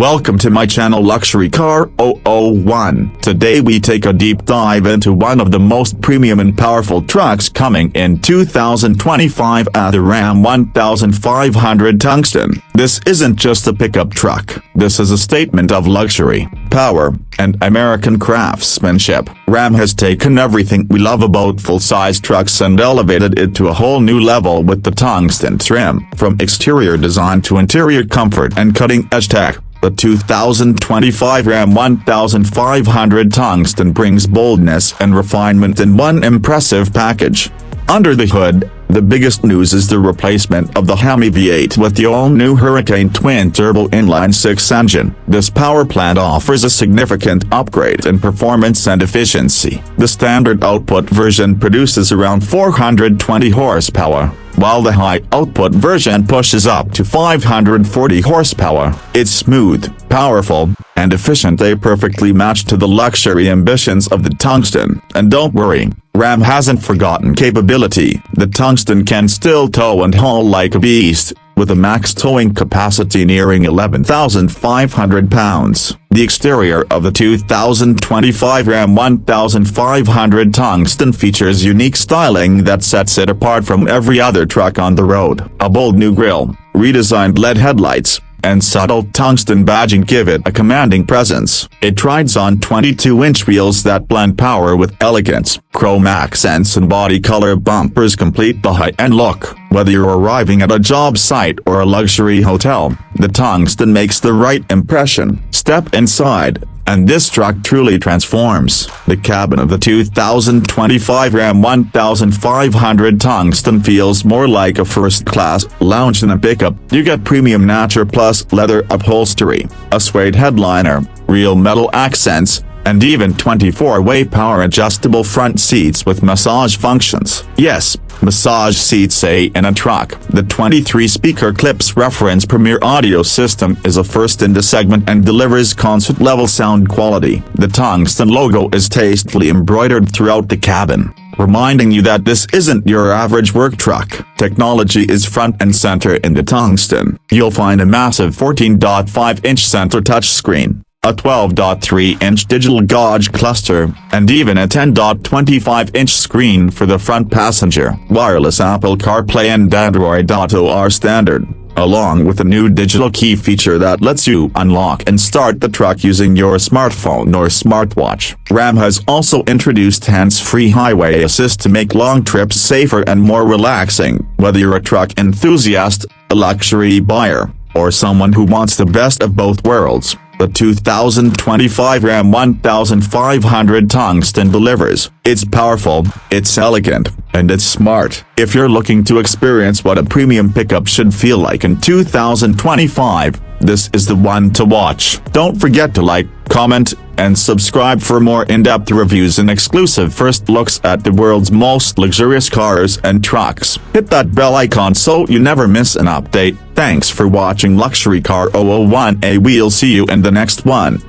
Welcome to my channel Luxury Car 001. Today we take a deep dive into one of the most premium and powerful trucks coming in 2025 at the Ram 1500 Tungsten. This isn't just a pickup truck. This is a statement of luxury, power, and American craftsmanship. Ram has taken everything we love about full-size trucks and elevated it to a whole new level with the Tungsten trim. From exterior design to interior comfort and cutting-edge tech, the 2025 Ram 1500 Tungsten brings boldness and refinement in one impressive package. Under the hood, the biggest news is the replacement of the Hemi V8 with the all-new Hurricane twin-turbo inline-six engine. This power plant offers a significant upgrade in performance and efficiency. The standard output version produces around 420 horsepower, while the high-output version pushes up to 540 horsepower. It's smooth, powerful, and efficient. They perfectly match to the luxury ambitions of the Tungsten. And don't worry, Ram hasn't forgotten capability. The Tungsten can still tow and haul like a beast, with a max towing capacity nearing 11,500 pounds. The exterior of the 2025 Ram 1500 Tungsten features unique styling that sets it apart from every other truck on the road. A bold new grille, redesigned LED headlights, and subtle tungsten badging give it a commanding presence. It rides on 22-inch wheels that blend power with elegance. Chrome accents and body color bumpers complete the high-end look. Whether you're arriving at a job site or a luxury hotel, the Tungsten makes the right impression. Step inside, and this truck truly transforms. The cabin of the 2025 Ram 1500 Tungsten feels more like a first-class lounge than a pickup. You get premium Nature Plus leather upholstery, a suede headliner, real metal accents, and even 24-way power-adjustable front seats with massage functions. Yes, massage seats say in a truck. The 23-speaker Clips reference Premier audio system is a first in the segment and delivers concert-level sound quality. The Tungsten logo is tastefully embroidered throughout the cabin, reminding you that this isn't your average work truck. Technology is front and center in the Tungsten. You'll find a massive 14.5-inch center touchscreen, a 12.3-inch digital gauge cluster, and even a 10.25-inch screen for the front passenger. Wireless Apple CarPlay and Android Auto are standard, along with a new digital key feature that lets you unlock and start the truck using your smartphone or smartwatch. Ram has also introduced hands-free highway assist to make long trips safer and more relaxing. Whether you're a truck enthusiast, a luxury buyer, or someone who wants the best of both worlds, the 2025 Ram 1500 Tungsten delivers. It's powerful, it's elegant, and it's smart. If you're looking to experience what a premium pickup should feel like in 2025, this is the one to watch. Don't forget to like, comment, and subscribe for more in-depth reviews and exclusive first looks at the world's most luxurious cars and trucks. Hit that bell icon so you never miss an update. Thanks for watching Luxury Car 001. We'll see you in the next one.